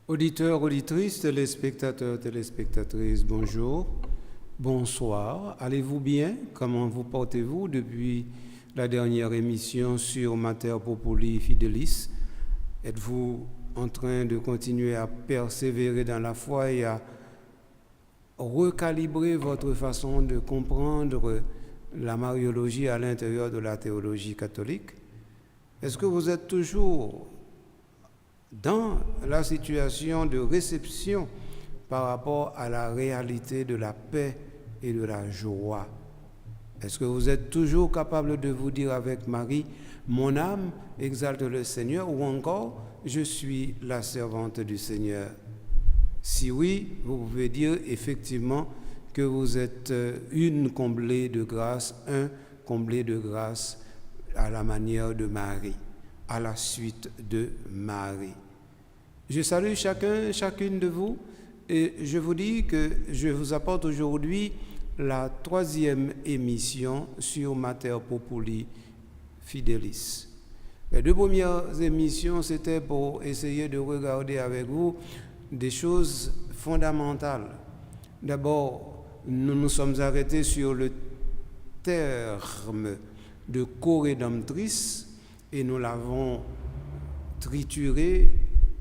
Auditeurs, auditrices, téléspectateurs, téléspectatrices, bonjour, bonsoir. Allez-vous bien? Comment vous portez-vous depuis la dernière émission sur Mater Populi Fidelis? Êtes-vous en train de continuer à persévérer dans la foi et à recalibrer votre façon de comprendre la mariologie à l'intérieur de la théologie catholique? Est-ce que vous êtes toujours dans la situation de réception par rapport à la réalité de la paix et de la joie? Est-ce que vous êtes toujours capable de vous dire avec Marie, mon âme exalte le Seigneur, ou encore, je suis la servante du Seigneur? Si oui, vous pouvez dire effectivement que vous êtes une comblée de grâce, un comblé de grâce à la manière de Marie, à la suite de Marie. Je salue chacune de vous et je vous dis que je vous apporte aujourd'hui la 3e émission sur Mater Populi Fidelis. Les 2 premières émissions, c'était pour essayer de regarder avec vous des choses fondamentales. D'abord, nous nous sommes arrêtés sur le terme de co-rédemptrice et nous l'avons trituré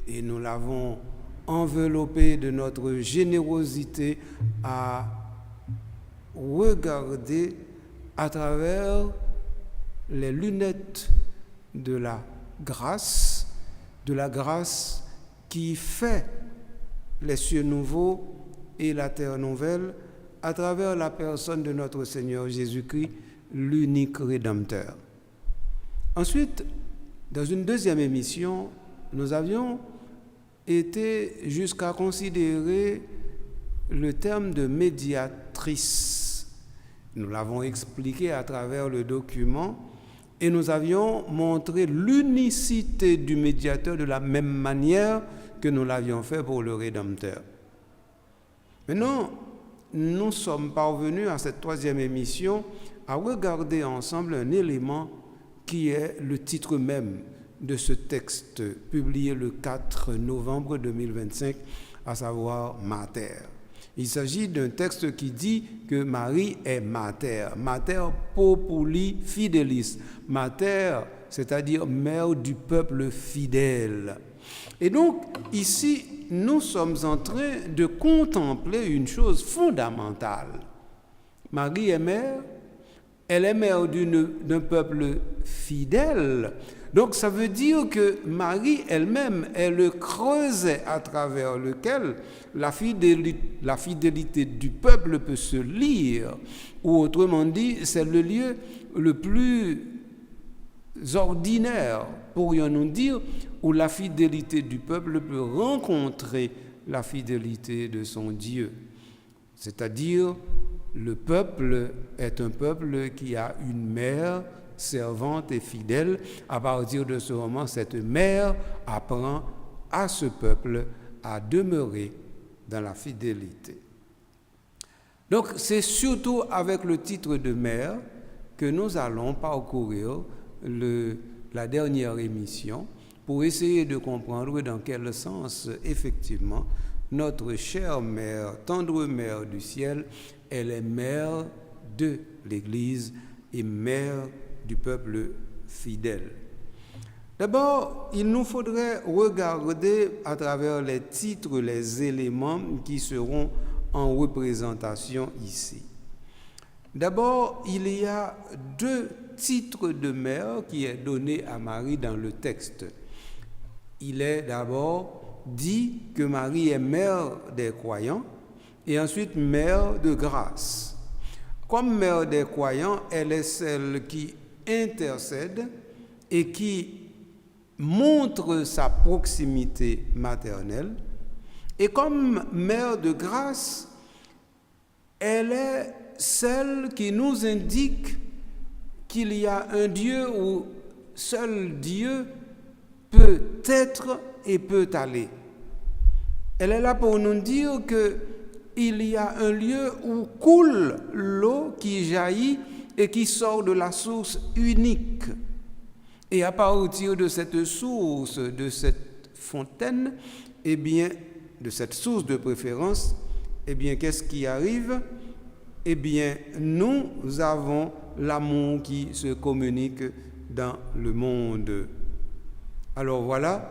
et nous l'avons enveloppé de notre générosité à regarder à travers les lunettes de la grâce qui fait les cieux nouveaux et la terre nouvelle à travers la personne de notre Seigneur Jésus-Christ, l'unique Rédempteur. Ensuite, dans une 2e émission, nous avions été jusqu'à considérer le terme de médiatrice. Nous l'avons expliqué à travers le document et nous avions montré l'unicité du médiateur de la même manière que nous l'avions fait pour le Rédempteur. Maintenant, nous sommes parvenus à cette 3e émission à regarder ensemble un élément qui est le titre même de ce texte publié le 4 novembre 2025, à savoir Mater. Il s'agit d'un texte qui dit que Marie est Mater, Mater Populi Fidelis, Mater, c'est-à-dire mère du peuple fidèle. Et donc, ici, nous sommes en train de contempler une chose fondamentale. Marie est mère, elle est mère d'un peuple fidèle. Donc ça veut dire que Marie elle-même est le creuset à travers lequel la fidélité du peuple peut se lire. Ou autrement dit, c'est le lieu le plus ordinaire, pourrions-nous dire, où la fidélité du peuple peut rencontrer la fidélité de son Dieu. C'est-à-dire, le peuple est un peuple qui a une mère servante et fidèle. À partir de ce moment, cette mère apprend à ce peuple à demeurer dans la fidélité. Donc, c'est surtout avec le titre de mère que nous allons parcourir la dernière émission pour essayer de comprendre dans quel sens, effectivement, notre chère mère, tendre mère du ciel, elle est mère de l'Église et mère du peuple fidèle. D'abord, il nous faudrait regarder à travers les titres, les éléments qui seront en représentation ici. D'abord, il y a 2 titres de mère qui est donné à Marie dans le texte. Il est d'abord dit que Marie est mère des croyants et ensuite mère de grâce. Comme mère des croyants, elle est celle qui intercède et qui montre sa proximité maternelle. Et comme mère de grâce, elle est celle qui nous indique qu'il y a un Dieu où seul Dieu peut être et peut aller. Elle est là pour nous dire qu'il y a un lieu où coule l'eau qui jaillit et qui sort de la source unique. Et à partir de cette source, de cette fontaine, eh bien, de cette source de préférence, eh bien, qu'est-ce qui arrive? Eh bien, nous avons l'amour qui se communique dans le monde. Alors voilà,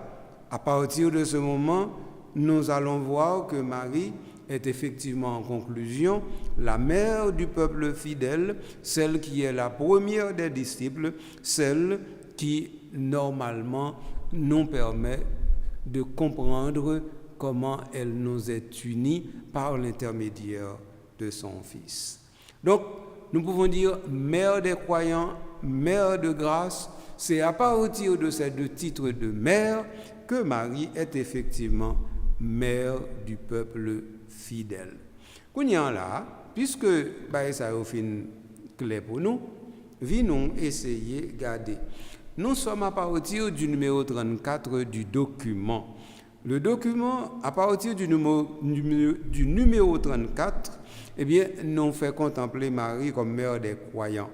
à partir de ce moment, nous allons voir que Marie est effectivement en conclusion la mère du peuple fidèle, celle qui est la première des disciples, celle qui normalement nous permet de comprendre comment elle nous est unie par l'intermédiaire de son Fils. Donc, nous pouvons dire mère des croyants, mère de grâce. C'est à partir de ces deux titres de mère que Marie est effectivement mère du peuple fidèle. Kounya là, puisque ça a fin clair pour nous, venons essayer de garder. Nous sommes à partir du numéro 34 du document. Le document, à partir du numéro 34, eh bien, nous fait contempler Marie comme mère des croyants.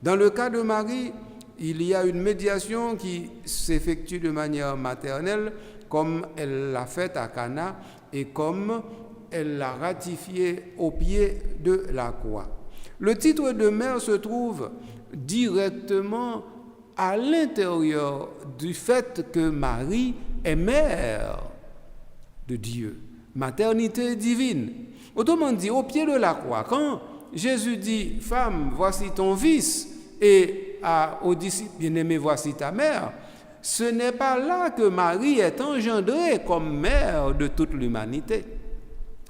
Dans le cas de Marie, il y a une médiation qui s'effectue de manière maternelle, comme elle l'a fait à Cana et comme elle l'a ratifié au pied de la croix. Le titre de mère se trouve directement à l'intérieur du fait que Marie est mère de Dieu, maternité divine. Autrement dit, au pied de la croix, quand Jésus dit « Femme, voici ton fils » et aux disciples « Bien-aimés, voici ta mère », ce n'est pas là que Marie est engendrée comme mère de toute l'humanité.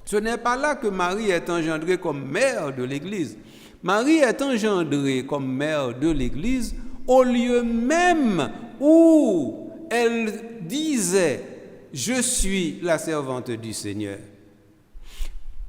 Ce n'est pas là que Marie est engendrée comme mère de l'Église. Marie est engendrée comme mère de l'Église au lieu même où elle disait « Je suis la servante du Seigneur ».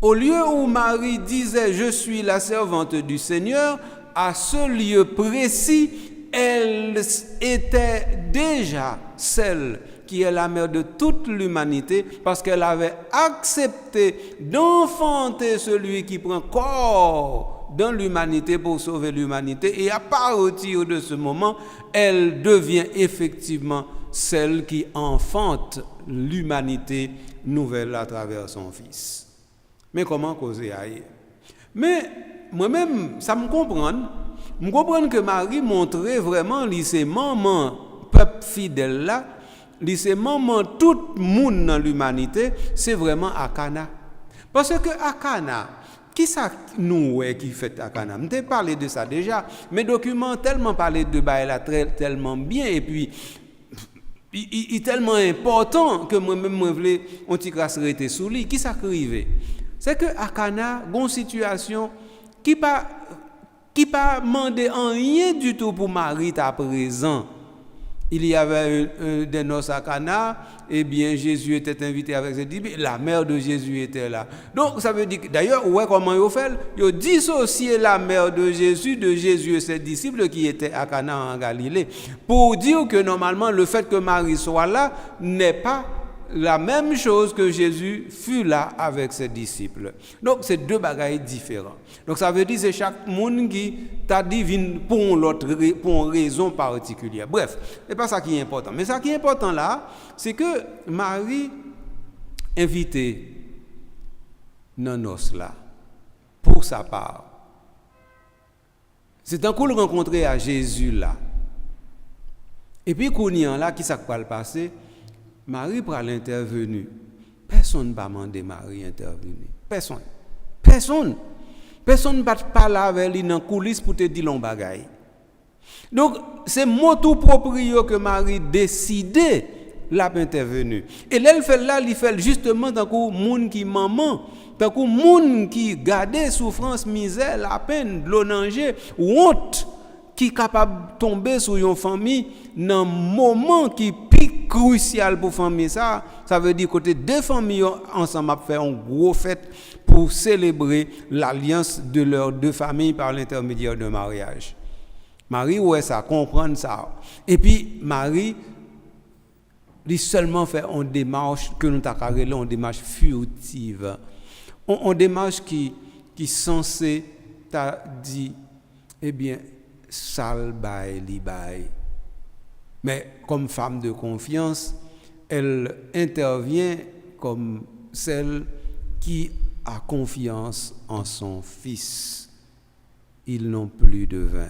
Au lieu où Marie disait « Je suis la servante du Seigneur », à ce lieu précis, elle était déjà celle qui est la mère de toute l'humanité parce qu'elle avait accepté d'enfanter celui qui prend corps dans l'humanité pour sauver l'humanité. Et à partir de ce moment, elle devient effectivement celle qui enfante l'humanité nouvelle à travers son Fils. Mais comment causer ailleurs? Mais moi-même, ça me comprend. Je comprends que Marie montrait vraiment lycée maman peuple fidèle là, lycée maman tout le monde dans l'humanité, c'est vraiment à Cana. Parce que à Cana, qui ça nous qui fait à Cana? Je t'ai parlé de ça déjà. Mes documents tellement parlé de Baïla tellement bien et puis il est tellement important que moi-même je voulais on t'y grâce sous lui. Qui ça arrivé? C'est que à Cana, une situation qui pas demandé en rien du tout pour Marie à présent. Il y avait des noces à Cana, et bien Jésus était invité avec ses disciples, la mère de Jésus était là. Donc ça veut dire, d'ailleurs, comment ils ont fait? Ils ont dissocié la mère de Jésus et ses disciples qui étaient à Cana en Galilée, pour dire que normalement le fait que Marie soit là n'est pas la même chose que Jésus fut là avec ses disciples. Donc, c'est deux bagailles différents. Donc, ça veut dire que c'est chaque monde qui t'a dit pour une raison particulière. Bref, c'est pas ça qui est important. Mais ça qui est important là, c'est que Marie invitait Nanos là, pour sa part. C'est un coup de rencontrer à Jésus là. Et puis, Kounian là, qui s'est pas le passé? Marie pour l'intervenir. Personne ne va demander Marie intervenir. Personne ne va parler avec lui dans la coulisse pour te dire l'on bagaille. Donc, c'est mon tout propre que Marie décidait là intervenir. Et là, il fait justement tant que monde qui maman, tant que monde qui gardait souffrance, misère, la peine, danger, honte, qui est capable de tomber sur une famille dans un moment qui est crucial pour famille ça veut dire que deux familles ensemble fait une grosse fête pour célébrer l'alliance de leurs deux familles par l'intermédiaire de mariage. Marie ça comprendre ça. Et puis Marie lui seulement fait une démarche que nous avons une démarche furtive. Une démarche qui censée t'a dit eh bien sal bay li bay. Mais comme femme de confiance, elle intervient comme celle qui a confiance en son Fils. Ils n'ont plus de vin.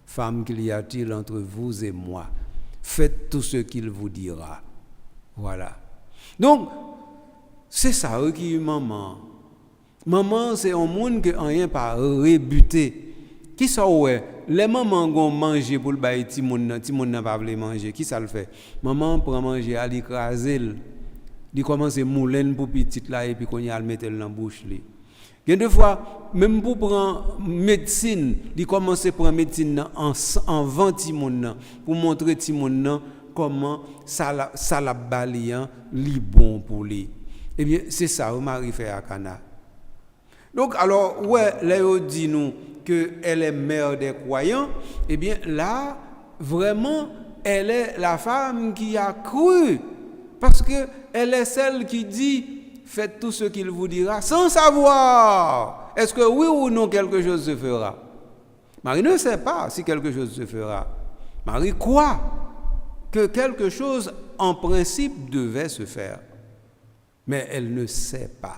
Femme, qu'il y a-t-il entre vous et moi? Faites tout ce qu'il vous dira. Voilà. Donc, c'est ça qui est maman. Maman, c'est un monde qui n'a rien pas rebuté. Qui ça ouais? Les mamans vont manger pour le bail ti moun n'a pas voulu manger. Qui ça le fait? Maman prend manger, elle écraser, il commence à mouler pour petite là et puis qu'on y a le mettre dans la bouche li. Il y a deux fois même pour prendre médecine, il commence à prendre médecine en vent ti moun pour montrer ti moun comment ça la balian li bon pour lui. Eh bien, c'est ça que Marie fait à Cana. Donc, alors, ouais, là, on dit nous qu'elle est mère des croyants, eh bien, là, vraiment, elle est la femme qui a cru. Parce qu'elle est celle qui dit, faites tout ce qu'il vous dira, sans savoir, est-ce que oui ou non quelque chose se fera. Marie ne sait pas si quelque chose se fera. Marie croit que quelque chose, en principe, devait se faire. Mais elle ne sait pas.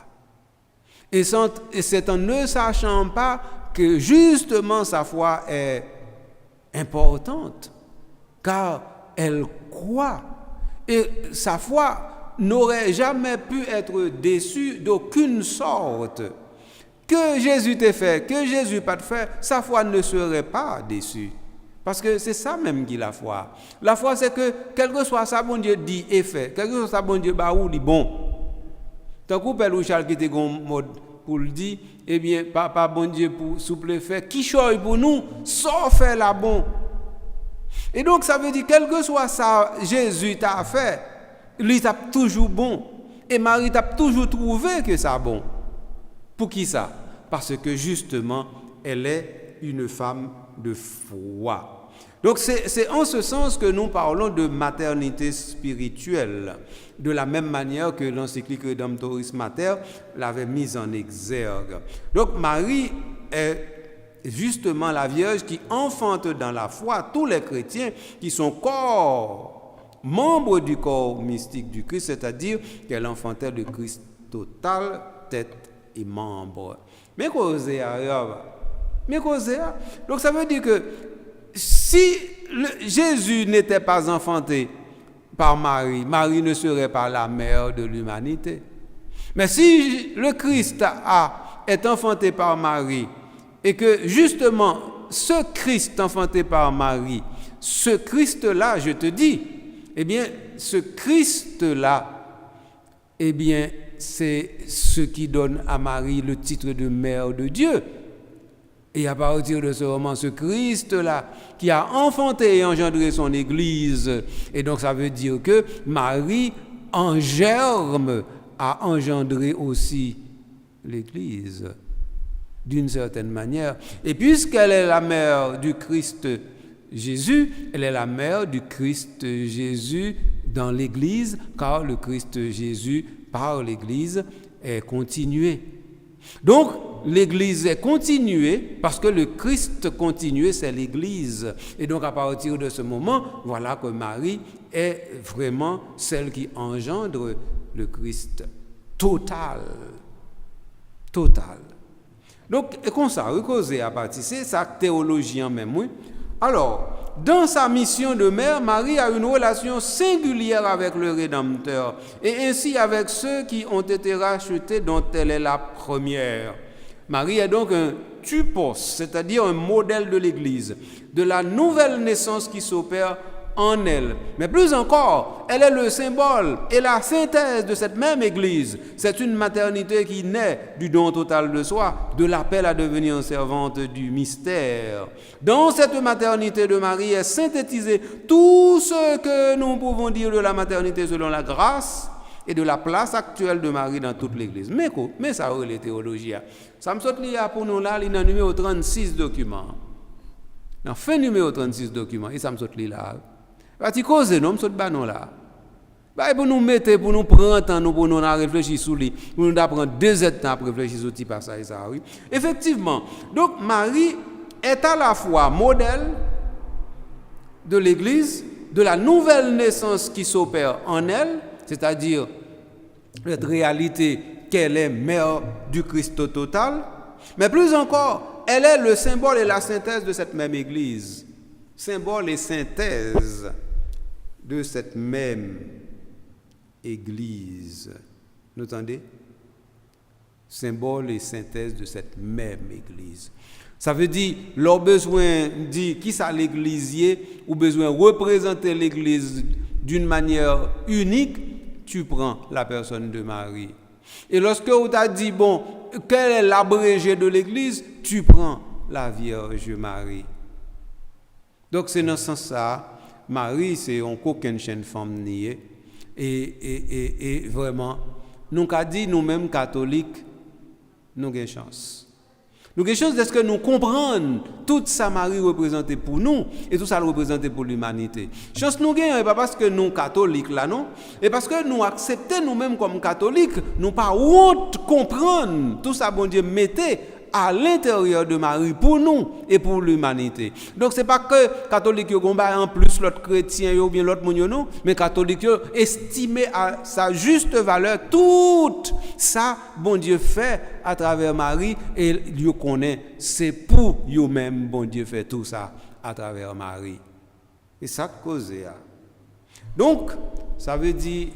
Et c'est en ne sachant pas que justement sa foi est importante, car elle croit. Et sa foi n'aurait jamais pu être déçue d'aucune sorte. Que Jésus t'ait fait, que Jésus pas te fait, sa foi ne serait pas déçue. Parce que c'est ça même qui est la foi. La foi, c'est que quel que soit ça, bon Dieu dit et fait, quel que soit ça, bon Dieu bah ou dit bon. Tant que Père Charles qui était en mode pour le dire, eh bien, papa bon Dieu pour souple fait, qui choisit pour nous, sans faire la bon. Et donc ça veut dire, quel que soit ça, Jésus t'a fait, lui t'a toujours bon. Et Marie t'a toujours trouvé que ça bon. Pour qui ça? Parce que justement, elle est une femme de foi. Donc c'est en ce sens que nous parlons de maternité spirituelle, de la même manière que l'encyclique Redemptoris Mater l'avait mise en exergue. Donc Marie est justement la Vierge qui enfante dans la foi tous les chrétiens qui sont membres du corps mystique du Christ, c'est-à-dire qu'elle enfantait le Christ total, tête et membre. Mais donc ça veut dire que si Jésus n'était pas enfanté par Marie, Marie ne serait pas la mère de l'humanité. Mais si le Christ est enfanté par Marie, et que justement ce Christ enfanté par Marie, ce Christ-là, je te dis, eh bien, ce Christ-là, eh bien, c'est ce qui donne à Marie le titre de mère de Dieu. Et à partir de ce moment, ce Christ-là, qui a enfanté et engendré son Église, et donc ça veut dire que Marie, en germe, a engendré aussi l'Église, d'une certaine manière. Et puisqu'elle est la mère du Christ Jésus, elle est la mère du Christ Jésus dans l'Église, car le Christ Jésus, par l'Église, est continué. Donc, l'Église est continuée parce que le Christ continué, c'est l'Église. Et donc, à partir de ce moment, voilà que Marie est vraiment celle qui engendre le Christ total. Total. Donc, et comme ça, recauser à partir, c'est sa théologie en même, oui. Alors, dans sa mission de mère, Marie a une relation singulière avec le Rédempteur et ainsi avec ceux qui ont été rachetés dont elle est la première. Marie est donc un typos, c'est-à-dire un modèle de l'Église, de la nouvelle naissance qui s'opère en elle. Mais plus encore, elle est le symbole et la synthèse de cette même Église. C'est une maternité qui naît du don total de soi, de l'appel à devenir servante du mystère. Dans cette maternité de Marie est synthétisé tout ce que nous pouvons dire de la maternité selon la grâce et de la place actuelle de Marie dans toute l'Église. Mais ça, les théologies. Ça me saute là pour nous là, il y a numéro 36 documents. Dans fin numéro 36 documents, et ça me saute là. Tu causes, non, me saute non là. Pour nous mettre, pour nous prendre temps, pour nous réfléchir sur lui, pour nous apprendre 2 temps pour réfléchir sur petit passage ça, oui. Effectivement. Donc Marie est à la fois modèle de l'Église, de la nouvelle naissance qui s'opère en elle, c'est-à-dire cette réalité qu'elle est mère du Christ total, mais plus encore, elle est le symbole et la synthèse de cette même Église. Symbole et synthèse de cette même Église. Vous entendez? Symbole et synthèse de cette même Église. Ça veut dire, leur besoin dit qui ça l'Église, ou besoin de représenter l'Église d'une manière unique, tu prends la personne de Marie. Et lorsque on t'a dit, bon, quel est l'abrégé de l'Église, tu prends la Vierge Marie. Donc c'est dans ce sens-là, Marie, c'est on qu'aucune chaîne femme niée. Et vraiment, nous avons dit, nous-mêmes catholiques, nous avons chance. Nous avons chance de ce que nous comprenons tout ça Marie représentait pour nous et tout ça représentait pour l'humanité. Chance nous gagnons, pas parce que nous catholiques là non, et parce que nous acceptons nous-mêmes comme catholiques, nous pas honte comprendre tout ça bon Dieu mettait à l'intérieur de Marie pour nous et pour l'humanité. Donc c'est pas que catholiques yo combat en plus l'autre chrétien ou bien l'autre monde non, mais catholiques yo estimé à sa juste valeur tout ça bon Dieu fait à travers Marie et yo connaît c'est pour eux même bon Dieu fait tout ça à travers Marie. Et ça cause ça. Donc ça veut dire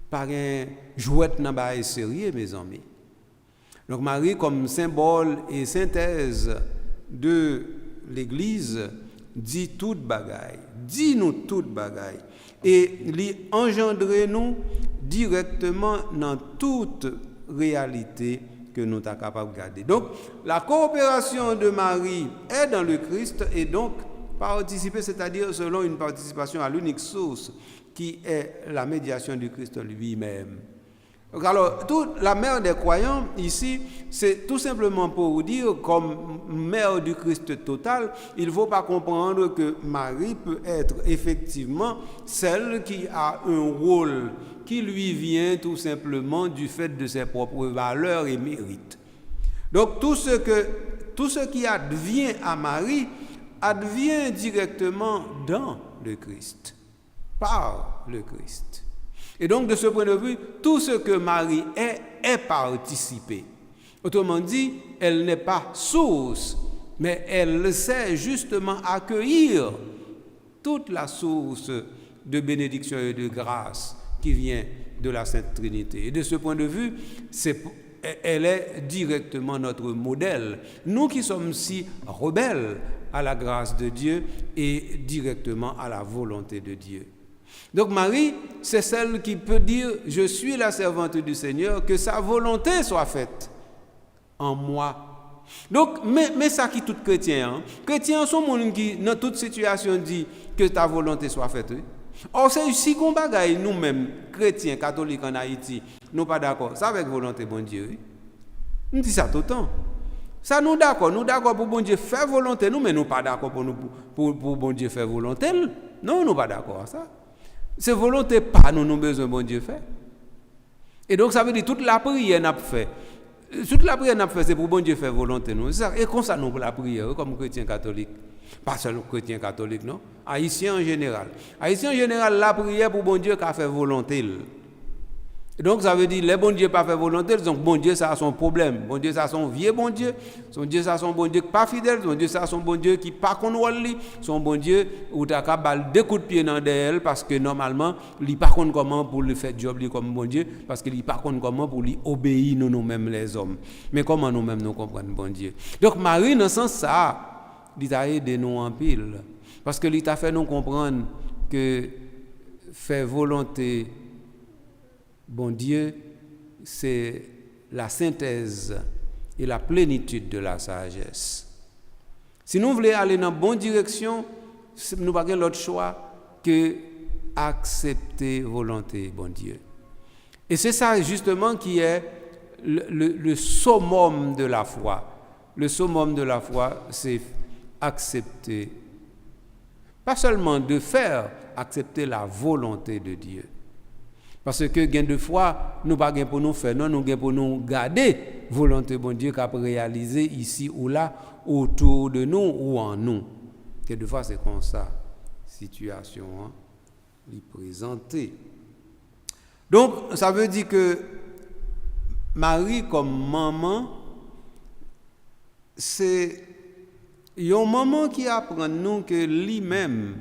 pas un jouet dans bail sérieux mes amis. Donc Marie comme symbole et synthèse de l'Église dit toute bagaille, dit nous toute bagaille et lui engendrer nous directement dans toute réalité que nous sommes capables de garder. Donc la coopération de Marie est dans le Christ et donc participer, c'est-à-dire selon une participation à l'unique source qui est la médiation du Christ lui-même. Alors, toute la mère des croyants, ici, c'est tout simplement pour vous dire, comme mère du Christ total, il ne faut pas comprendre que Marie peut être effectivement celle qui a un rôle qui lui vient tout simplement du fait de ses propres valeurs et mérites. Donc, tout ce qui advient à Marie advient directement dans le Christ, par le Christ. Et donc, de ce point de vue, tout ce que Marie est participé. Autrement dit, elle n'est pas source, mais elle sait justement accueillir toute la source de bénédiction et de grâce qui vient de la Sainte Trinité. Et de ce point de vue, elle est directement notre modèle. Nous qui sommes si rebelles à la grâce de Dieu et directement à la volonté de Dieu. Donc Marie, c'est celle qui peut dire « Je suis la servante du Seigneur, que sa volonté soit faite en moi. » Donc, mais ça qui tout chrétien, chrétiens sont gens qui, dans toute situation, dit que ta volonté soit faite. Oui? Or, c'est si qu'on bagaille nous-mêmes, chrétiens, catholiques en Haïti, nous pas d'accord. Ça avec volonté, bon Dieu. Oui? Nous disons ça tout le temps. Ça nous d'accord pour bon Dieu faire volonté, nous, mais nous pas d'accord pour bon Dieu faire volonté. Non, nous pas d'accord à ça. C'est volonté pas nous besoin bon Dieu fait. Et donc ça veut dire toute la prière n'a fait. Toute la prière n'a fait c'est pour bon Dieu faire volonté nous. Et comme ça nous pour la prière comme chrétiens catholiques. Pas seulement chrétiens catholiques non, haïtiens en général. Haïtiens en général la prière pour bon Dieu qui a fait volonté. Et donc ça veut dire les bon Dieu pas fait volonté, donc bon Dieu ça a son problème. Bon Dieu ça a son vieux bon Dieu, son Dieu ça a son bon Dieu qui pas fidèle, son Dieu ça a son bon Dieu qui pas contrôle lui, son bon Dieu ou ta capable deux coups de pied dans d'elle parce que normalement, il pas connaît comment pour le faire job lui comme bon Dieu parce qu'il pas connaît comment pour lui obéir nous-mêmes les hommes. Mais comment nous-mêmes nous comprenons bon Dieu. Donc Marie dans ce sens ça, il a aidé nous en pile parce que il t'a fait nous comprendre que faire volonté bon Dieu, c'est la synthèse et la plénitude de la sagesse. Si nous voulons aller dans la bonne direction, nous n'avons pas l'autre choix que accepter volonté, bon Dieu. Et c'est ça justement qui est le summum de la foi. Le summum de la foi, c'est accepter, pas seulement de faire, accepter la volonté de Dieu. Parce que gain de foi, nous pas gain pour nous faire, non, nous gain pour nous garder volonté bon Dieu qu'a réaliser ici ou là autour de nous ou en nous. Que de fois c'est comme ça situation hein, lui présenter. Donc, ça veut dire que Marie, comme maman, c'est un maman qui apprend nous que lui-même,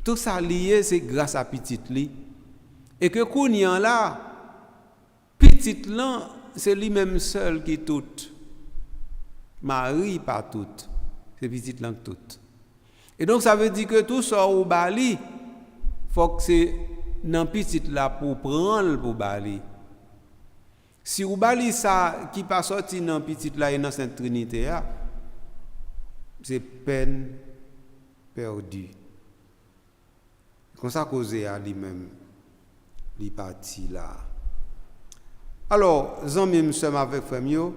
tout ça lié, c'est grâce à petite li. Et que qu'on y en là, petite là, c'est lui-même seul qui tout. Marie pas toute, c'est petite là toute. Et donc ça veut dire que tout ça au bali, faut que c'est dans petite là pour prendre pour bali. Si ou bali ça qui pas sorti dans petite là et dans Sainte Trinité, c'est peine perdue. Comme ça causé à lui-même, il parti là. Alors, amis, nous sommes avec Frémio.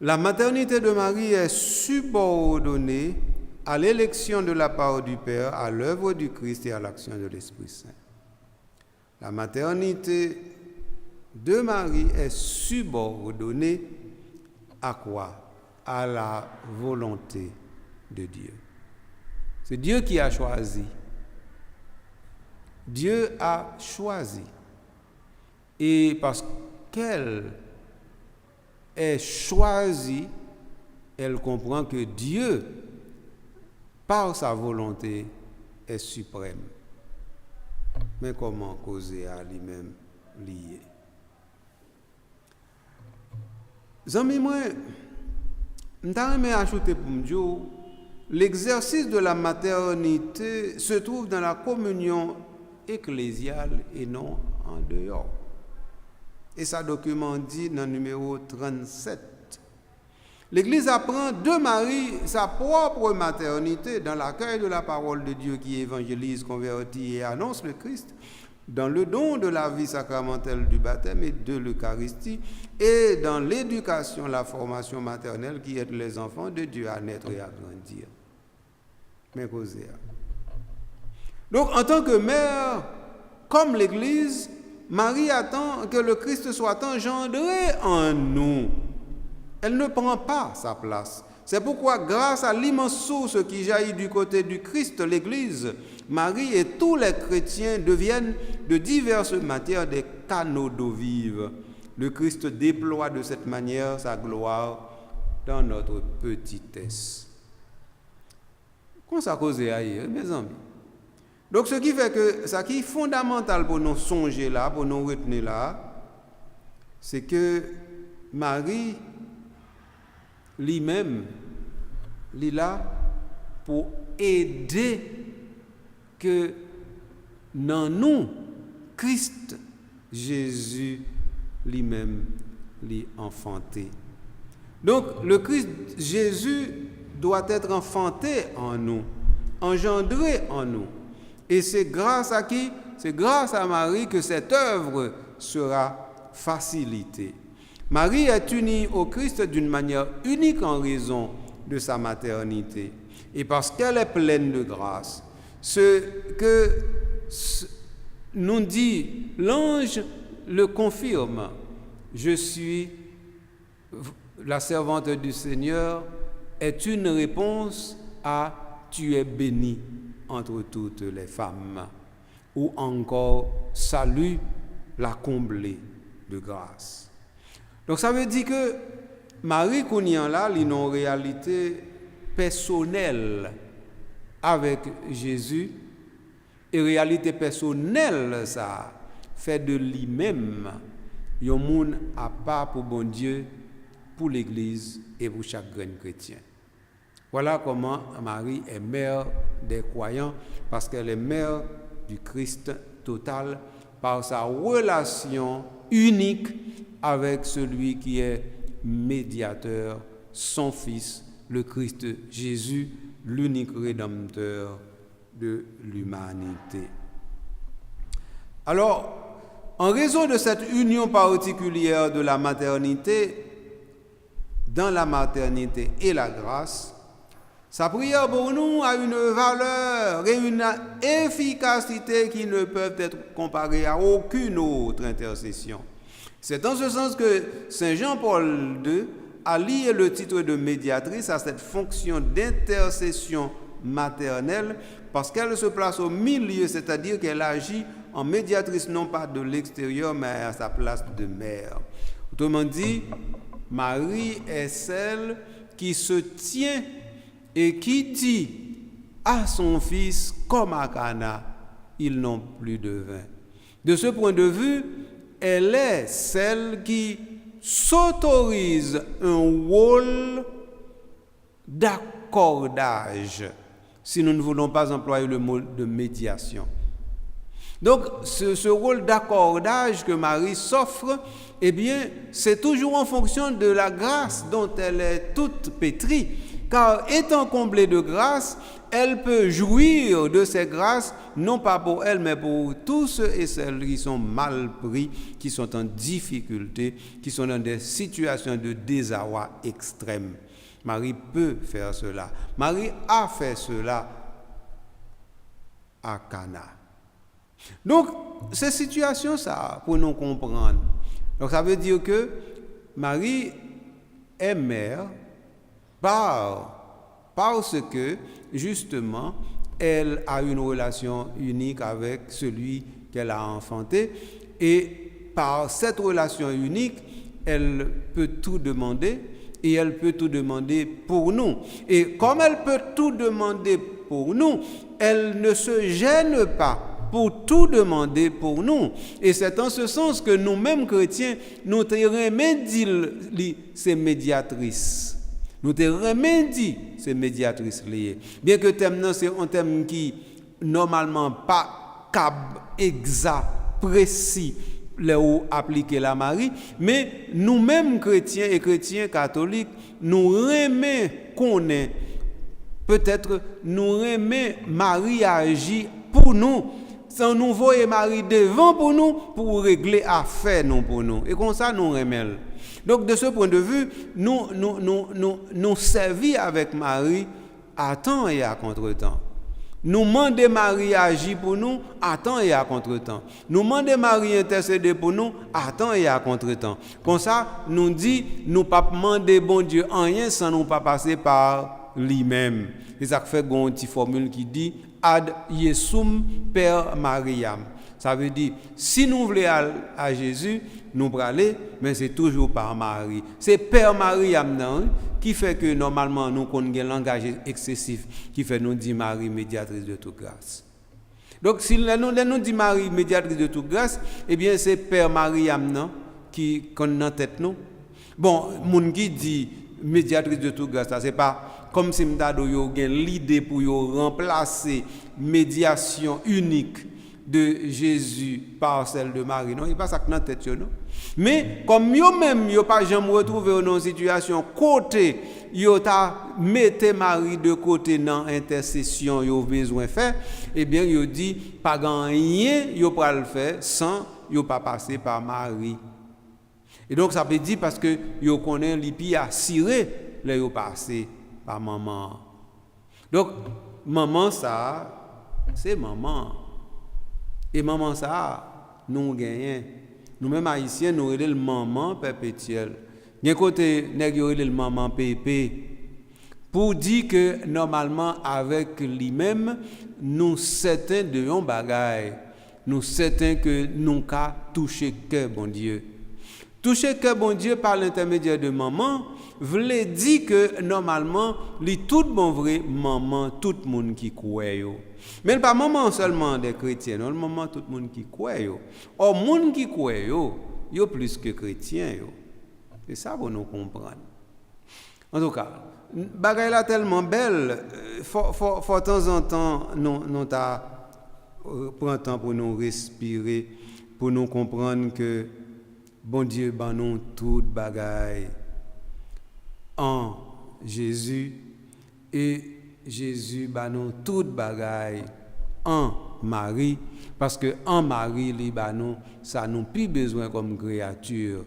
La maternité de Marie est subordonnée à l'élection de la part du Père, à l'œuvre du Christ et à l'action de l'Esprit Saint. La maternité de Marie est subordonnée à quoi? À la volonté de Dieu. C'est Dieu qui a choisi. Dieu a choisi. Et parce qu'elle est choisie, elle comprend que Dieu, par sa volonté, est suprême. Mais comment causer à lui-même lié? Zami moi, m'aimerais ajouter pour me dire, l'exercice de la maternité se trouve dans la communion ecclésiale et non en dehors. Et ça document dit dans le numéro 37. L'Église apprend de Marie sa propre maternité dans l'accueil de la parole de Dieu qui évangélise, convertit et annonce le Christ, dans le don de la vie sacramentelle du baptême et de l'Eucharistie, et dans l'éducation, la formation maternelle qui aide les enfants de Dieu à naître et à grandir. Mais causé. Donc, en tant que mère, comme l'Église, Marie attend que le Christ soit engendré en nous. Elle ne prend pas sa place. C'est pourquoi, grâce à l'immense source qui jaillit du côté du Christ, l'Église, Marie et tous les chrétiens deviennent de diverses matières des canaux d'eau vive. Le Christ déploie de cette manière sa gloire dans notre petitesse. Comment ça cause ailleurs, mes amis? Donc, ce qui fait que, ce qui est fondamental pour nous songer là, pour nous retenir là, c'est que Marie, lui-même, il est là pour aider que dans nous, Christ, Jésus, lui-même, l'est enfanté. Donc, le Christ, Jésus, doit être enfanté en nous, engendré en nous. Et c'est grâce à qui? C'est grâce à Marie que cette œuvre sera facilitée. Marie est unie au Christ d'une manière unique en raison de sa maternité. Et parce qu'elle est pleine de grâce, ce que nous dit l'ange le confirme. Je suis la servante du Seigneur est une réponse à tu es bénie entre toutes les femmes, ou encore salut la comblée de grâce. Donc ça veut dire que Marie Kounian là, il a une réalité personnelle avec Jésus, et réalité personnelle ça fait de lui-même un monde à part pour bon Dieu, pour l'Église et pour chaque grand chrétien. Voilà comment Marie est mère des croyants, parce qu'elle est mère du Christ total par sa relation unique avec celui qui est médiateur, son Fils, le Christ Jésus, l'unique rédempteur de l'humanité. Alors, en raison de cette union particulière de la maternité, dans la maternité et la grâce, sa prière pour nous a une valeur et une efficacité qui ne peuvent être comparées à aucune autre intercession. C'est dans ce sens que Saint Jean-Paul II a lié le titre de médiatrice à cette fonction d'intercession maternelle parce qu'elle se place au milieu, c'est-à-dire qu'elle agit en médiatrice non pas de l'extérieur, mais à sa place de mère. Autrement dit, Marie est celle qui se tient et qui dit à son fils, comme à Cana, ils n'ont plus de vin. De ce point de vue, elle est celle qui s'autorise un rôle d'accordage, si nous ne voulons pas employer le mot de médiation. Donc, ce rôle d'accordage que Marie s'offre, eh bien, c'est toujours en fonction de la grâce dont elle est toute pétrie. Car étant comblée de grâce, elle peut jouir de ces grâces, non pas pour elle, mais pour tous ceux et celles qui sont mal pris, qui sont en difficulté, qui sont dans des situations de désarroi extrême. Marie peut faire cela. Marie a fait cela à Cana. Donc, ces situations, ça, pour nous comprendre. Donc, ça veut dire que Marie est mère parce que, justement, elle a une relation unique avec celui qu'elle a enfanté. Et par cette relation unique, elle peut tout demander et elle peut tout demander pour nous. Et comme elle peut tout demander pour nous, elle ne se gêne pas pour tout demander pour nous. Et c'est en ce sens que nous-mêmes chrétiens, nous te remédions ces médiatrices. Nous te remédions ces médiatrices liées. Bien que thème c'est un thème qui normalement pas exact, précis, là où appliquer la Marie, mais nous-mêmes chrétiens et chrétiens catholiques, nous remet connaît, peut-être nous remet Marie agir pour nous, sans nous voyer Marie devant pour nous, pour régler affaire nous pour nous. Et comme ça, nous remet. Donc, de ce point de vue, nous servir avec Marie à temps et à contre-temps. Nous demander Marie agir pour nous à temps et à contre-temps. Nous demander Marie intercéder pour nous à temps et à contre-temps. Comme ça, nous dit, nous pas demander bon Dieu rien sans nous pas passer par lui-même. Et ça fait une petite formule qui dit ad Iesum per Mariam. Ça veut dire, si nous voulons aller à Jésus, nous pouvons aller, mais c'est toujours par Marie. C'est Père Mariam qui fait que normalement nous avons un langage excessif qui fait nous dire Marie, médiatrice de toute grâce. Donc si nous dit Marie, médiatrice de toute grâce, eh bien c'est Père Mariam qui est dans tête nous. Bon, moun qui dit médiatrice de toute grâce, c'est pas comme si nous avons l'idée pour remplacer médiation unique de Jésus par celle de Marie. Non, il n'y a pas ça dans la tête. Non? Mais comme eux-mêmes, ils n'ont pas jamais retrouvé dans une situation côté, ils ont mis Marie de côté dans l'intercession qu'ils ont besoin de faire, eh bien, ils ont dit, pas rien, ils ne pas le faire sans ils pas passer par Marie. Et donc, ça veut dire parce que ils connaissent l'IPI à cirer, là, ils passé par maman. Donc, maman, ça, c'est maman. Et maman, ça, nous gagnons. Nous-mêmes haïtiens, nous avons le maman perpétuel. D'un côté, nous avons le maman pépé. Pour dire que normalement, avec lui-même, nous certains de yon bagaille. Nous certains que nous avons touché cœur, bon Dieu. Toucher cœur, bon Dieu, par l'intermédiaire de maman, voulait dire que normalement, li tout bon vrai, maman, tout le monde qui croit. Mais pas maman seulement des chrétiens, non, maman, tout le monde qui croit. Or, monde qui croit, yo plus que chrétiens. C'est ça pour nous comprendre. En tout cas, bagaille là tellement belle, faut de temps en temps, nous prend temps pour nous respirer, pour nous comprendre que bon Dieu, ben nous toute bagaille en Jésus et Jésus, ben nous toute bagaille en Marie, parce que en Marie, li ben nous, ça nous plus besoin comme créature,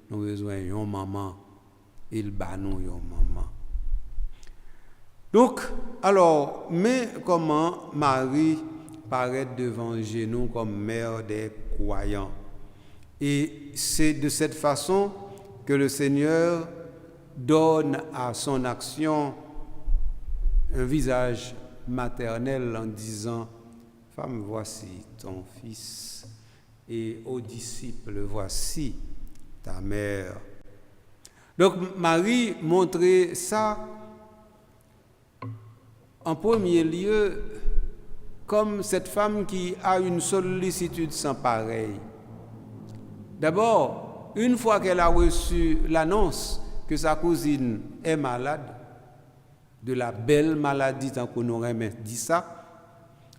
nous besoin yon maman, il ben nous yon maman. Donc, alors, mais comment Marie paraît devant nous comme mère des croyants? Et c'est de cette façon que le Seigneur donne à son action un visage maternel en disant « femme, voici ton fils, et aux disciples, voici ta mère. Donc Marie montrait ça en premier lieu comme cette femme qui a une sollicitude sans pareille. D'abord, une fois qu'elle a reçu l'annonce que sa cousine est malade, de la belle maladie, tant qu'on aurait dit ça,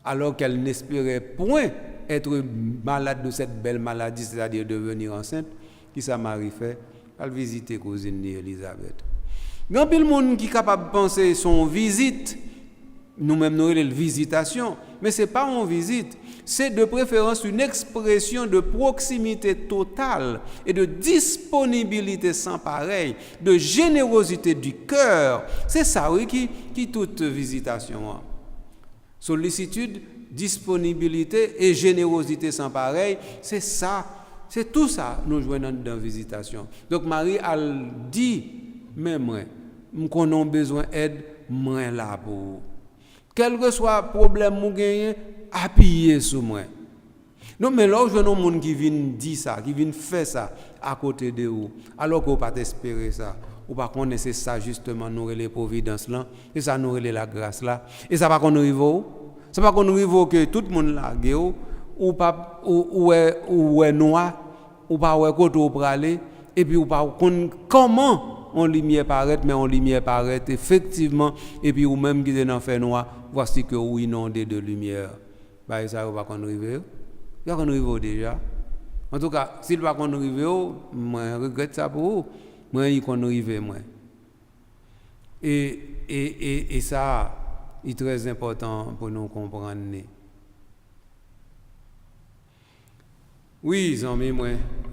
alors qu'elle n'espérait point être malade de cette belle maladie, c'est-à-dire devenir enceinte, qui ça Marie fait? Elle visite cousine Élisabeth. Il y a le monde qui est capable de penser son visite, nous-mêmes nous avons visitation, mais ce n'est pas une visite, c'est de préférence une expression de proximité totale et de disponibilité sans pareil, de générosité du cœur. C'est ça, oui, qui toute visitation. Sollicitude, disponibilité et générosité sans pareil, c'est ça, c'est tout ça nous jouons dans la visitation. Donc Marie a dit, mais moi, qu'on a besoin d'aide, moi là pour vous. Quel que soit le problème que vous gagnez, appuyez sur moi. Non, mais là, je vois des gens qui viennent dire ça, qui viennent faire ça à côté de vous, alors que vous ne pouvez pas espérer ça. Ou pas connaître c'est ça justement, nous les providences là, et ça nous la grâce là. Et ça va qu'on arrive où? Ça va qu'on arrive que tout le monde là, ou pas, ou est noir, ou pas ou côté où pour aller, et puis ou pas comment on lumière paraît, mais on lumière paraît effectivement, et puis ou même qui est dans fait noir, voici que vous inondez de lumière. Bah ça va qu'on arrive. Il va qu'on arrive déjà. En tout cas, s'il va qu'on arrive, moi regrette ça pour vous. Moi il qu'on arrive moi. Et ça est très important pour nous comprendre. Oui, amis moi,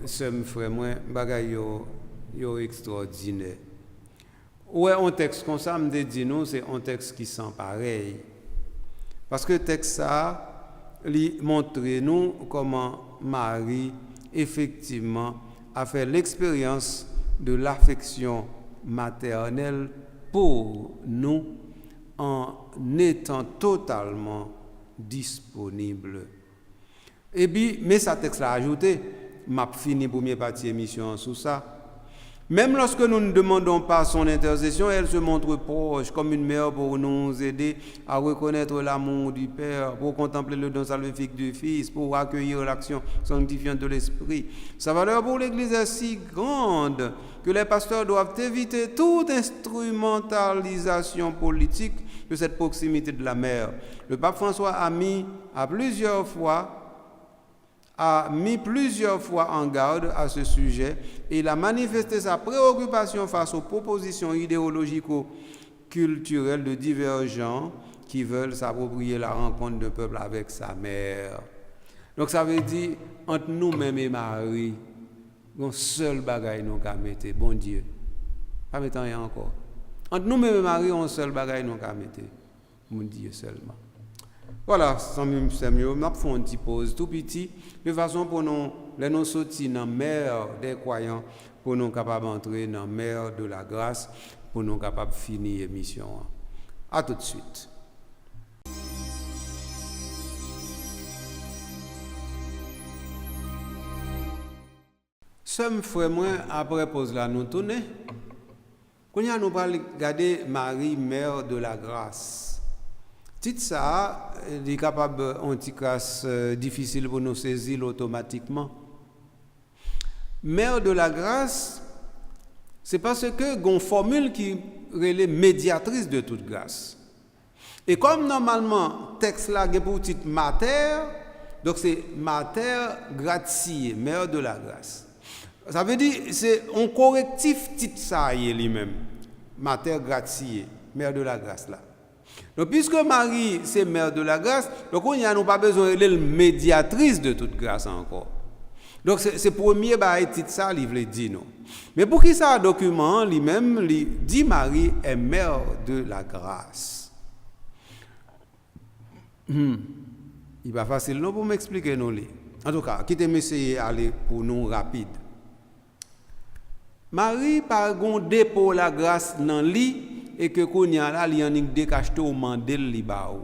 sœurs frères moi, bagay yo extraordinaire. Ouais, un texte comme ça me dit nous, c'est un texte qui sent pareil. Parce que le texte ça lui montre nous comment Marie effectivement a fait l'expérience de l'affection maternelle pour nous en étant totalement disponible. Et puis, mais ça texte l'a ajouté, m'a fini première partie émission sur ça. Même lorsque nous ne demandons pas son intercession, elle se montre proche comme une mère pour nous aider à reconnaître l'amour du Père, pour contempler le don salvifique du Fils, pour accueillir l'action sanctifiante de l'Esprit. Sa valeur pour l'Église est si grande que les pasteurs doivent éviter toute instrumentalisation politique de cette proximité de la mère. Le pape François a mis plusieurs fois en garde à ce sujet et il a manifesté sa préoccupation face aux propositions idéologico-culturelles de divers gens qui veulent s'approprier la rencontre d'un peuple avec sa mère. Donc ça veut dire, entre nous-mêmes et Marie, un seul bagaille nous qu'à mettre, bon Dieu. Pas mettre rien encore. Entre nous-mêmes et Marie, un seul bagaille nous qu'à mettre, mon Dieu seulement. Voilà, c'est mieux, nous avons une petite pause tout petit, de façon pour nous, nous sortir dans la mer des croyants, pour nous capables d'entrer dans la mer de la grâce, pour nous capables de finir l'émission. À tout de suite. Somme frère moi après pause là nous tourner. Quand nous allons regarder Marie mère de la grâce. Titre ça, il est capable un petit casse difficile pour nous saisir automatiquement. Mère de la grâce, c'est parce que une formule qui est médiatrice de toute grâce. Et comme normalement texte là est pour titre mater, donc c'est mater gratiae, mère de la grâce. Ça veut dire c'est un correctif titre ça lui-même, mater gratiae, mère de la grâce là. Donc, puisque Marie, c'est mère de la grâce, donc on n'a pas besoin d'elle médiatrice de toute grâce encore. Donc, c'est premier titre ça, il veut dire non. Mais pour qui ça, document, lui-même, dit Marie est mère de la grâce. Il va facile non pour m'expliquer non. En tout cas, quittez-moi essayer d'aller pour nous rapide. Marie, par contre, dépôt la grâce dans lit. Et que qu'on y a là, il y a un décacheté au mandel li ba ou.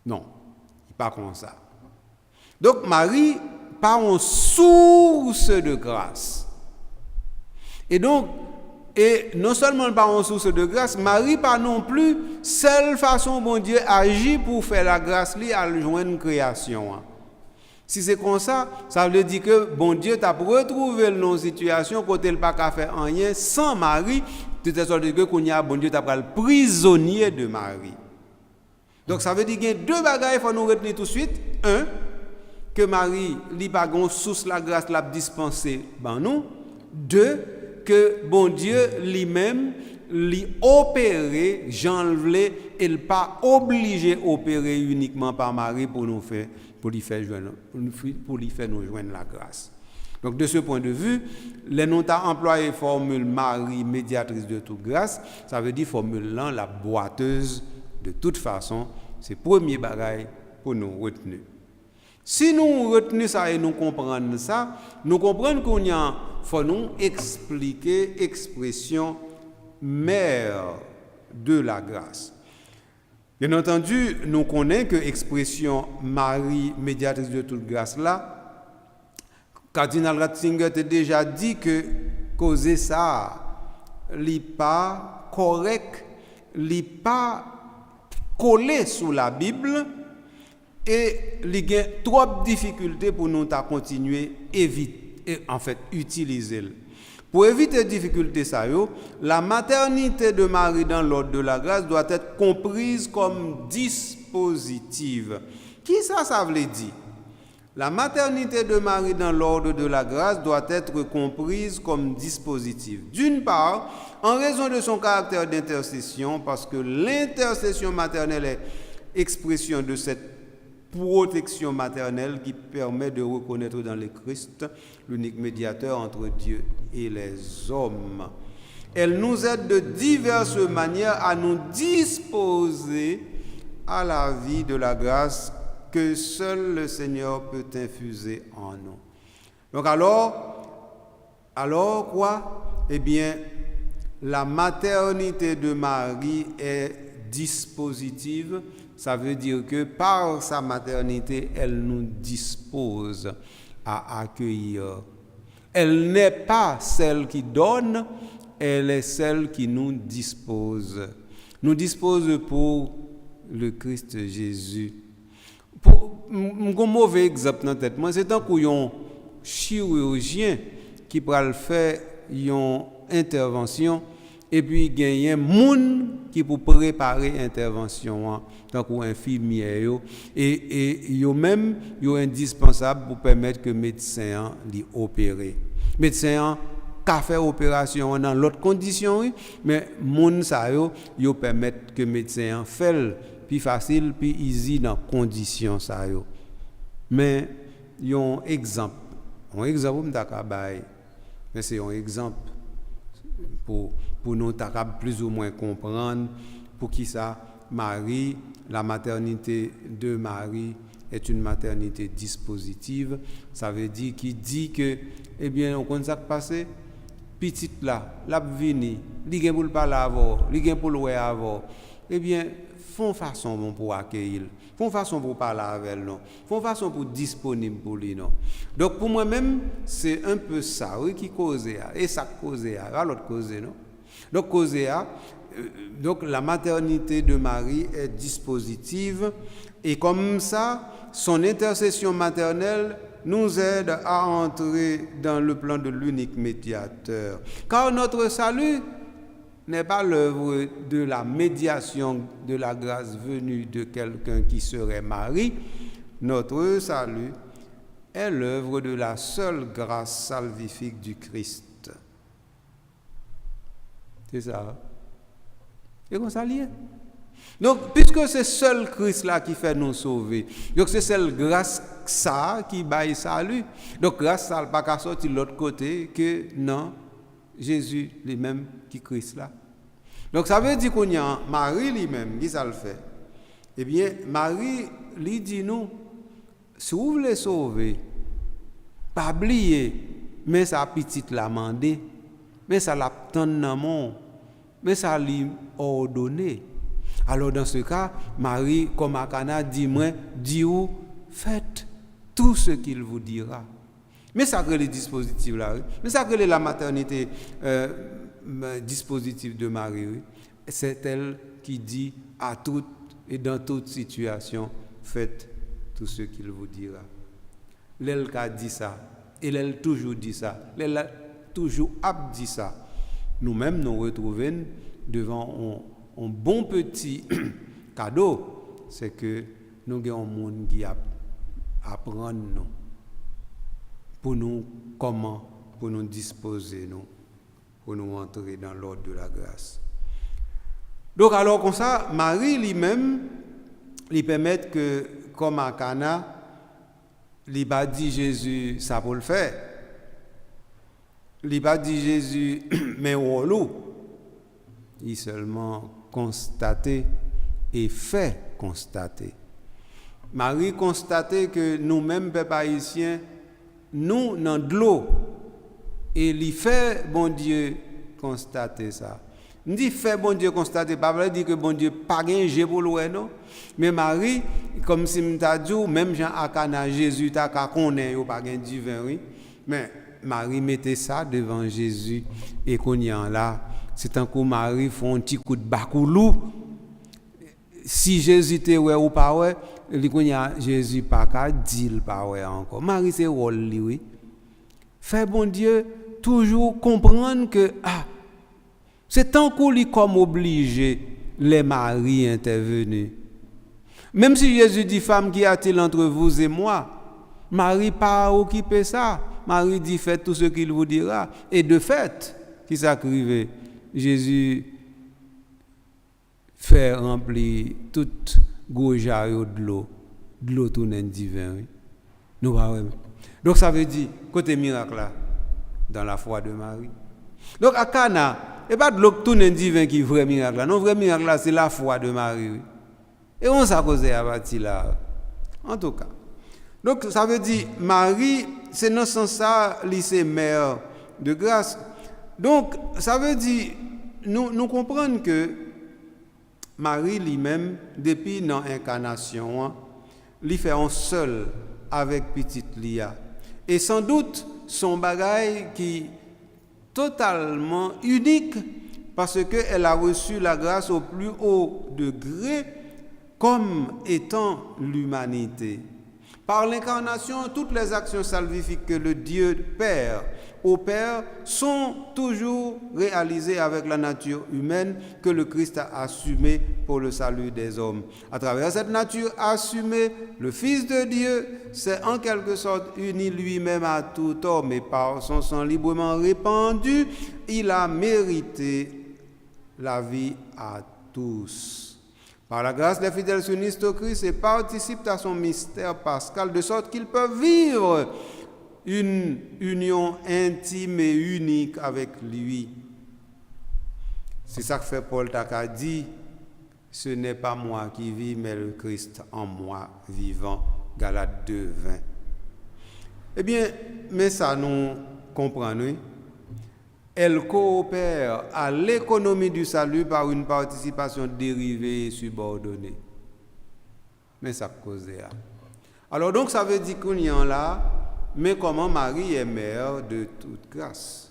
Non, il pas comme ça. Donc Marie pas en source de grâce. Et donc, et non seulement pas en source de grâce, Marie pas non plus seule façon bon Dieu agit pour faire la grâce li à joindre création. Si c'est comme ça, ça veut dire que bon Dieu t'a retrouvé dans une situation côté le pas qu'à faire rien sans Marie, de telle sorte que qu'on y a bon Dieu t'a pris prisonnier de Marie. Donc ça veut dire qu'il y a deux bagages il faut nous retenir tout de suite. Un, que Marie li pas gon source la grâce l'a dispensé ben nous. Deux, que bon Dieu lui-même li opérer j'enlever et pas obligé opérer uniquement par Marie pour nous faire pour lui faire nous joindre la grâce. Donc de ce point de vue, les noms t'a employé formule Marie médiatrice de toute grâce, ça veut dire formule là la boiteuse de toute façon, c'est premier bagage pour nous retenir. Si nous retenons ça et nous comprenons ça, nous comprenons qu'on y a faut nous expliquer l'expression mère de la grâce. Bien entendu, nous connaissons que l'expression Marie médiatrice de toute grâce là, Cardinal Ratzinger a déjà dit que causer ça, n'est pas correct, n'est pas collé sous la Bible et il y a trop de difficultés pour nous continuer éviter en fait utiliser. Pour éviter les difficultés, la maternité de Marie dans l'ordre de la grâce doit être comprise comme dispositive. Qui ça veut dire? La maternité de Marie dans l'ordre de la grâce doit être comprise comme dispositive. D'une part, en raison de son caractère d'intercession, parce que l'intercession maternelle est expression de cette protection maternelle qui permet de reconnaître dans le Christ l'unique médiateur entre Dieu et les hommes. Elle nous aide de diverses manières à nous disposer à la vie de la grâce que seul le Seigneur peut infuser en nous. Donc alors quoi? Eh bien, la maternité de Marie est dispositive. Ça veut dire que par sa maternité, elle nous dispose à accueillir. Elle n'est pas celle qui donne, elle est celle qui nous dispose. Nous dispose pour le Christ Jésus. Un mauvais exemple dans la tête, c'est tant qu'un chirurgien qui va faire une intervention et puis il y a un monde qui pour préparer l'intervention, tant qu'un infirmier et yo même yo indispensable pour permettre que médecin li opérer. Médecin ka faire opération dans l'autre condition, mais monde ça yo permettre que médecin fait plus facile, plus easy dans condition ça yo. Mais yon exemple m'takabaye, mais c'est un exemple pour nous plus ou moins comprendre pour qui ça Marie, la maternité de Marie est une maternité dispositive. Ça veut dire qu'il dit que eh bien on connaît ça passé petite là, la vini, li gen pour le parler avant, li gen pour le voir avant. Eh bien font façon bon pour accueillir, font façon pour parler avec nous, font façon pour disponible pour lui non. Donc pour moi-même, c'est un peu ça oui qui cause et ça cause à l'autre cause non. Donc cause donc la maternité de Marie est dispositive et comme ça son intercession maternelle nous aide à entrer dans le plan de l'unique médiateur. Car notre salut n'est pas l'œuvre de la médiation de la grâce venue de quelqu'un qui serait Marie. Notre salut est l'œuvre de la seule grâce salvifique du Christ. C'est ça. Et comme ça lié. Donc, puisque c'est seul Christ là qui fait nous sauver, donc c'est seule grâce ça qui baille salut. Donc grâce ça pas qu'à sortir de l'autre côté que non, Jésus lui-même qui Christ là. Donc ça veut dire qu'on y a Marie lui-même qui ça le fait. Eh bien, Marie lui dit nous, si vous voulez sauver, pas oublier, mais sa petite l'a mandé, mais ça l'a tendre dans mon, mais ça lui ordonné. Alors dans ce cas, Marie, comme à Cana, dit ou faites tout ce qu'il vous dira. Mais ça que les dispositifs là, oui. Mais ça que la maternité dispositif de Marie, oui. C'est elle qui dit à toutes et dans toute situation, faites tout ce qu'il vous dira. L'elle qui a dit ça, et elle toujours dit ça, elle a toujours dit ça. Nous-mêmes nous retrouvons devant un bon petit cadeau, c'est que nous avons un monde qui apprend nous, pour nous comment, pour nous disposer, nous, pour nous entrer dans l'ordre de la grâce. Donc alors comme ça, Marie lui-même, lui permet que, comme à Cana, il n'a dit Jésus, ça pour le faire. Il n'a dit Jésus, mais au loup. Il seulement constaté et fait constater. Marie constatait que nous-mêmes, peuple haïtien, nous, dans de l'eau. Et il fait, bon Dieu, constater ça. On dit fait bon Dieu constater, pas vrai dire que bon Dieu pas gagné pour l'eau, non. Mais Marie, comme si m'ta dit, même Jean Akana, Jésus t'a qu'à connaître, pas gagné du vin, oui. Mais Marie mettait ça devant Jésus et qu'on y en là, c'est un coup Marie font un petit coup de bacoulou. Si Jésus était ouais ou pas ouais, Jésus pas qu'à dire pas ouais encore. Marie c'est rôle lui, oui. Fait bon Dieu toujours comprendre que c'est tant qu'on lui comme obligé les maris intervenus. Même si Jésus dit femme qui a-t-il entre vous et moi, Marie pas occupé ça. Marie dit faites tout ce qu'il vous dira. Et de fait, qui s'acrivait, Jésus fait remplir toute gauja de l'eau tourne divin. Oui. Nous donc ça veut dire côté miracle là dans la foi de Marie. Donc à Cana, et pas de l'eau tourne divin qui est vrai miracle là. Non, vrai miracle là c'est la foi de Marie. Oui. Et on s'est causé à partir là. En tout cas. Donc ça veut dire Marie, c'est dans ce sens-là, c'est mère de grâce. Donc ça veut dire, nous comprenons que Marie lui-même, depuis l'incarnation, lui fait un seul avec petite Lia. Et sans doute, son bagage qui est totalement unique parce qu'elle a reçu la grâce au plus haut degré comme étant l'humanité. Par l'incarnation, toutes les actions salvifiques que le Dieu Père opère sont toujours réalisées avec la nature humaine que le Christ a assumée pour le salut des hommes. À travers cette nature assumée, le Fils de Dieu s'est en quelque sorte uni lui-même à tout homme et par son sang librement répandu, il a mérité la vie à tous. Par la grâce, les fidèles s'unissent au Christ et participent à son mystère pascal, de sorte qu'ils peuvent vivre une union intime et unique avec lui. C'est ça que fait Paul Taka dit, ce n'est pas moi qui vis, mais le Christ en moi vivant. Galates 2, 20. Eh bien, mais ça nous comprenons. Elle coopère à l'économie du salut par une participation dérivée et subordonnée. Mais ça cause ça. Alors donc ça veut dire qu'on y en là, mais comment Marie est mère de toute grâce.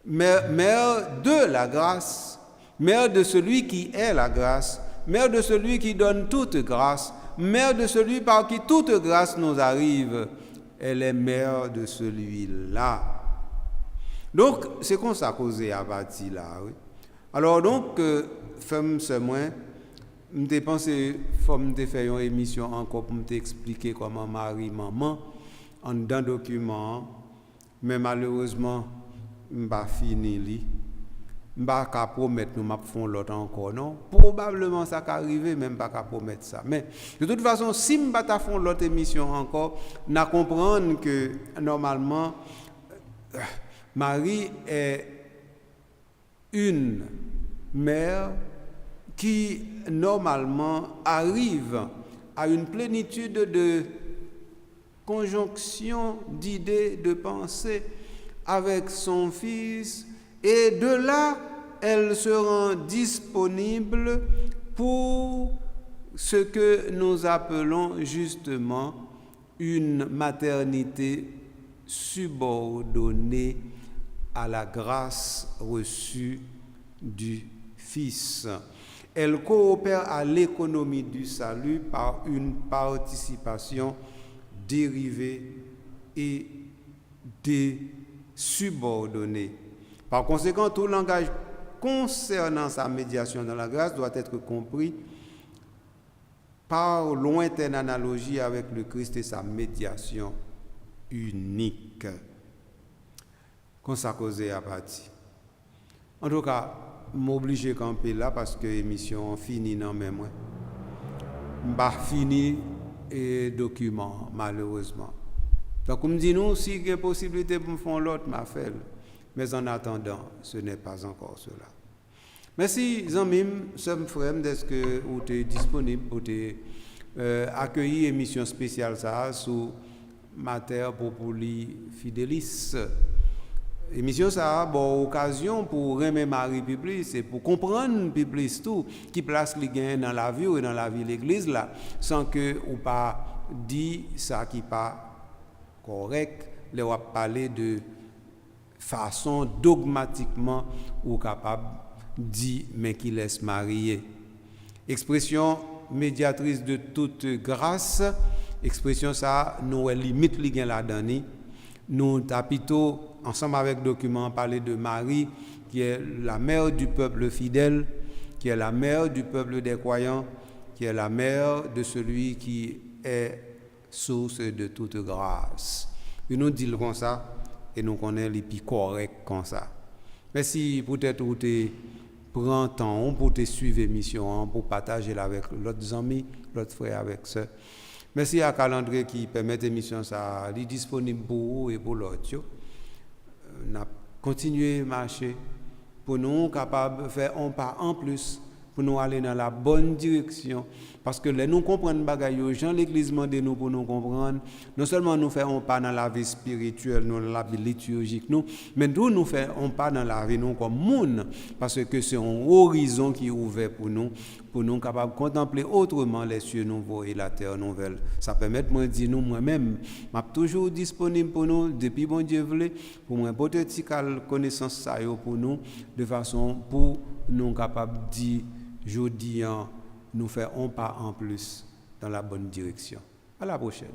Mère de la grâce, mère de celui qui est la grâce, mère de celui qui donne toute grâce, mère de celui par qui toute grâce nous arrive. Elle est mère de celui-là. Donc, c'est comme ça causé à partir là. Oui. Alors, donc, femme, c'est moi, je pense qu'il faut faire une émission encore pour t'expliquer comment Marie, maman, en d'un document, mais malheureusement, je n'ai pas fini. Je ne peux pas promettre que nous faisons l'autre encore. Non? Probablement, ça va arriver, même pas promettre ça. Mais de toute façon, si nous ne faisons pas l'autre émission encore, nous comprenons que normalement, Marie est une mère qui, normalement, arrive à une plénitude de conjonction d'idées, de pensées avec son fils, et de là, elle se rend disponible pour ce que nous appelons justement une maternité subordonnée à la grâce reçue du Fils. Elle coopère à l'économie du salut par une participation dérivée et subordonnée. Par conséquent, tout langage concernant sa médiation dans la grâce doit être compris par lointaine analogie avec le Christ et sa médiation unique. Qu'on s'est causé à partir. En tout cas, m'obliger à camper là parce que l'émission finit non mais moi. Pas fini et document malheureusement. Donc on me dit nous si il y a possibilité pour me faire l'autre m'a fait. Mais en attendant, ce n'est pas encore cela. Merci Zamim, sœur frère, est-ce que vous êtes disponible pour accueillir émission spéciale ça sous Mater Populi Fidelis. Émission ça a bon occasion pour remettre Marie Publis, c'est pour comprendre Publis tout qui place les gains dans la vie ou dans la vie de l'église là sans que ou pas dit ça qui pas correct, les on parler de façon dogmatiquement ou capable dit mais qui laisse marier. Expression médiatrice de toute grâce, expression ça nous limite li gen la dani. Nous tapito ensemble avec document parler de Marie qui est la mère du peuple fidèle, qui est la mère du peuple des croyants, qui est la mère de celui qui est source de toute grâce. Et nous disons comme ça et nous connaissons les plus corrects comme ça. Merci peut-être vous prend temps pour te suivre l'émission, pour partager avec l'autre amis, l'autre frère avec ça. Merci à Calendrier qui permet l'émission ça est disponible pour vous et pour l'autre. On a continué à marcher pour nous capables de faire un pas en plus pour nous aller dans la bonne direction parce que les nous comprendre bagaille gens l'église demande nous pour nous comprendre non seulement nous faisons pas dans la vie spirituelle dans la vie liturgique nous mais nous faisons pas dans la vie nous comme monde parce que c'est un horizon qui est ouvert pour nous capables de contempler autrement les cieux nouveaux et la terre nouvelle. Ça permet de me dire nous moi-même m'a toujours disponible pour nous depuis bon Dieu voulait pour moi porter connaissance ça pour nous de façon pour nous capables de dire jeudi nous faisons un pas en plus dans la bonne direction. À la prochaine.